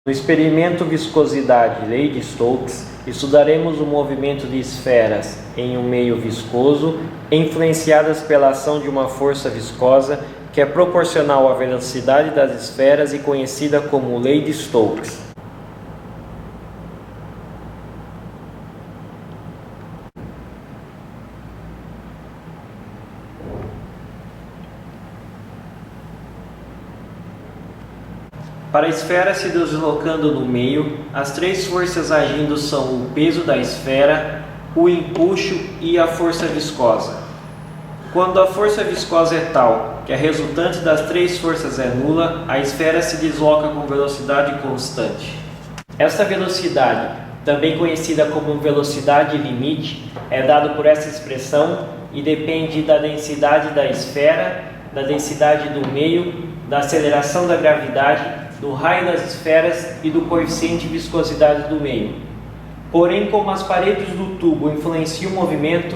No experimento Viscosidade, Lei de Stokes, estudaremos o movimento de esferas em um meio viscoso, influenciadas pela ação de uma força viscosa que é proporcional à velocidade das esferas e conhecida como Lei de Stokes. Para a esfera se deslocando no meio, as três forças agindo são o peso da esfera, o empuxo e a força viscosa. Quando a força viscosa é tal que a resultante das três forças é nula, a esfera se desloca com velocidade constante. Esta velocidade, também conhecida como velocidade limite, é dada por essa expressão e depende da densidade da esfera, da densidade do meio, da aceleração da gravidade, do raio das esferas e do coeficiente de viscosidade do meio. Porém, como as paredes do tubo influenciam o movimento,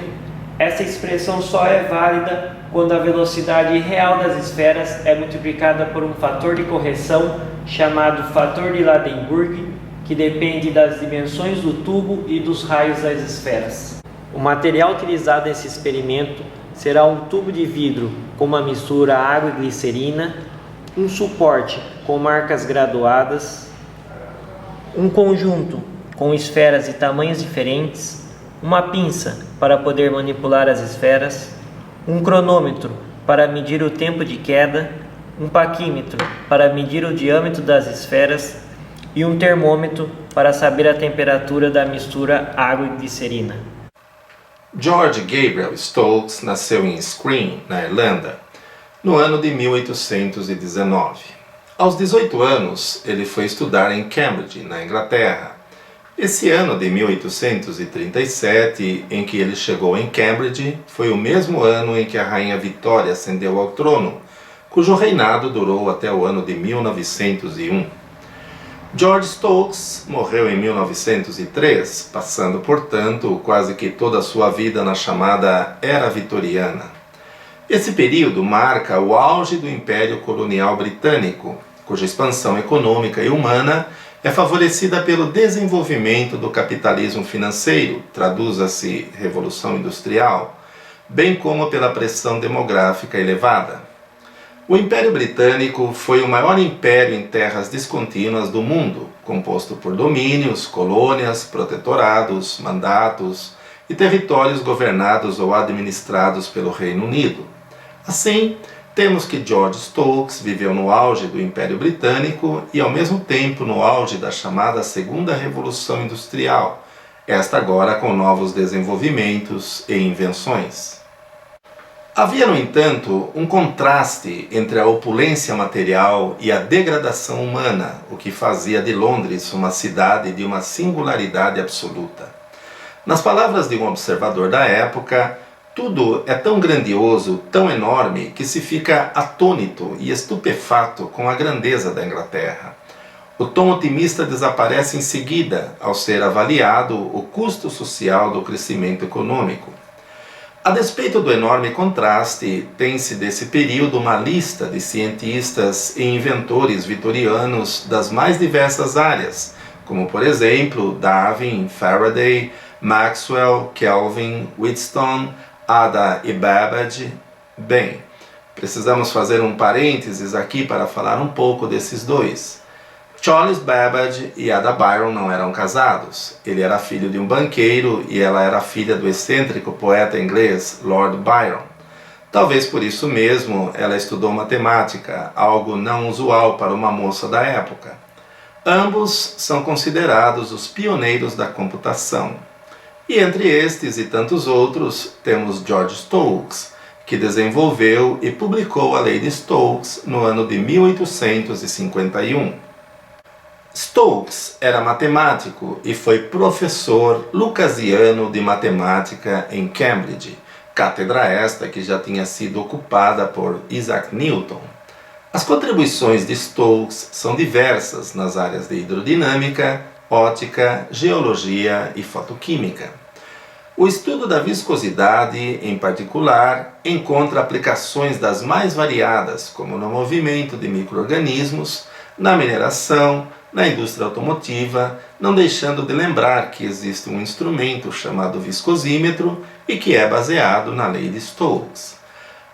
essa expressão só é válida quando a velocidade real das esferas é multiplicada por um fator de correção chamado fator de Ladenburg, que depende das dimensões do tubo e dos raios das esferas. O material utilizado nesse experimento será um tubo de vidro com uma mistura água e glicerina, um suporte com marcas graduadas, um conjunto com esferas de tamanhos diferentes, uma pinça para poder manipular as esferas, um cronômetro para medir o tempo de queda, um paquímetro para medir o diâmetro das esferas e um termômetro para saber a temperatura da mistura água e glicerina. George Gabriel Stokes nasceu em Skryne, na Irlanda, no ano de 1819. Aos 18 anos, ele foi estudar em Cambridge, na Inglaterra. Esse ano de 1837, em que ele chegou em Cambridge, foi o mesmo ano em que a rainha Vitória ascendeu ao trono, cujo reinado durou até o ano de 1901. George Stokes morreu em 1903, passando, portanto, quase que toda a sua vida na chamada Era Vitoriana. Esse período marca o auge do Império Colonial Britânico, cuja expansão econômica e humana é favorecida pelo desenvolvimento do capitalismo financeiro, traduza-se Revolução Industrial, bem como pela pressão demográfica elevada. O Império Britânico foi o maior império em terras descontínuas do mundo, composto por domínios, colônias, protetorados, mandatos e territórios governados ou administrados pelo Reino Unido. Assim, temos que George Stokes viveu no auge do Império Britânico e ao mesmo tempo no auge da chamada Segunda Revolução Industrial, esta agora com novos desenvolvimentos e invenções. Havia, no entanto, um contraste entre a opulência material e a degradação humana, o que fazia de Londres uma cidade de uma singularidade absoluta. Nas palavras de um observador da época, tudo é tão grandioso, tão enorme, que se fica atônito e estupefato com a grandeza da Inglaterra. O tom otimista desaparece em seguida, ao ser avaliado o custo social do crescimento econômico. A despeito do enorme contraste, tem-se desse período uma lista de cientistas e inventores vitorianos das mais diversas áreas, como por exemplo Darwin, Faraday, Maxwell, Kelvin, Wheatstone, Ada e Babbage. Bem, precisamos fazer um parênteses aqui para falar um pouco desses dois. Charles Babbage e Ada Byron não eram casados. Ele era filho de um banqueiro e ela era filha do excêntrico poeta inglês Lord Byron. Talvez por isso mesmo ela estudou matemática, algo não usual para uma moça da época. Ambos são considerados os pioneiros da computação. E entre estes e tantos outros, temos George Stokes, que desenvolveu e publicou a Lei de Stokes no ano de 1851. Stokes era matemático e foi professor lucasiano de matemática em Cambridge, cátedra esta que já tinha sido ocupada por Isaac Newton. As contribuições de Stokes são diversas nas áreas de hidrodinâmica, ótica, geologia e fotoquímica. O estudo da viscosidade, em particular, encontra aplicações das mais variadas, como no movimento de micro-organismos, na mineração, na indústria automotiva, não deixando de lembrar que existe um instrumento chamado viscosímetro e que é baseado na lei de Stokes.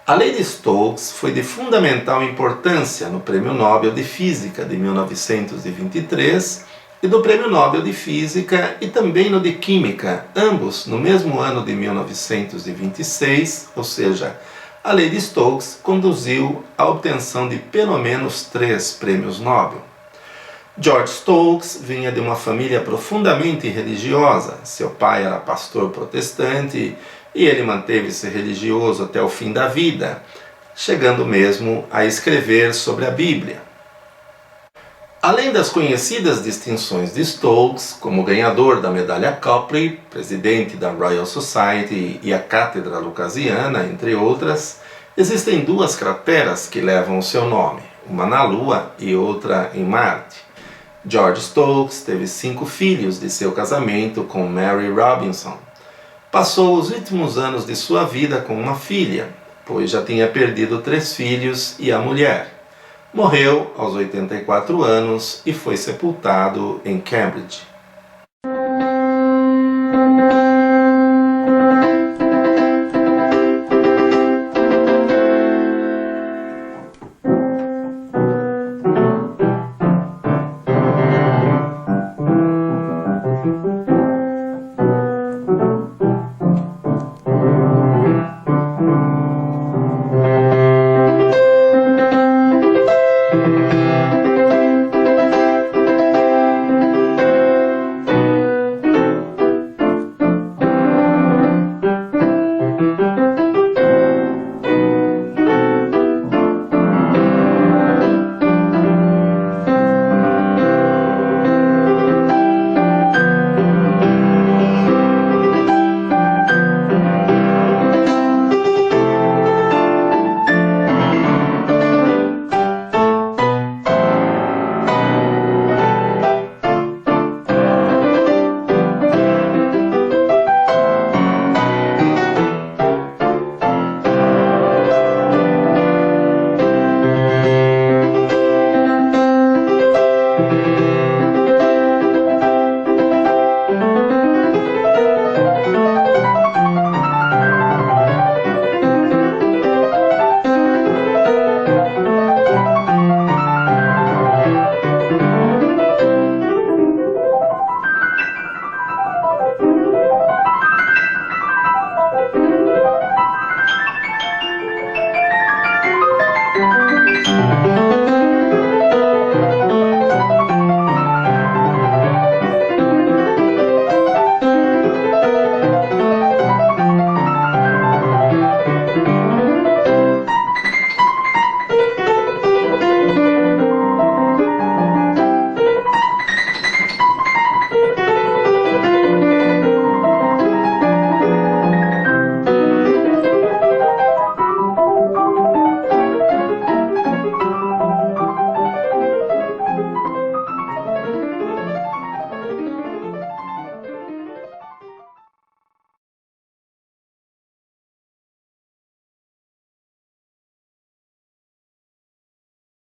A lei de Stokes foi de fundamental importância no Prêmio Nobel de Física de 1923 e do Prêmio Nobel de Física e também no de Química, ambos no mesmo ano de 1926, ou seja, a lei de Stokes conduziu à obtenção de pelo menos 3 prêmios Nobel. George Stokes vinha de uma família profundamente religiosa. Seu pai era pastor protestante e ele manteve-se religioso até o fim da vida, chegando mesmo a escrever sobre a Bíblia. Além das conhecidas distinções de Stokes, como ganhador da medalha Copley, presidente da Royal Society e a Cátedra Lucasiana, entre outras, existem 2 crateras que levam o seu nome, uma na Lua e outra em Marte. George Stokes teve 5 filhos de seu casamento com Mary Robinson. Passou os últimos anos de sua vida com uma filha, pois já tinha perdido 3 filhos e a mulher. Morreu aos 84 anos e foi sepultado em Cambridge.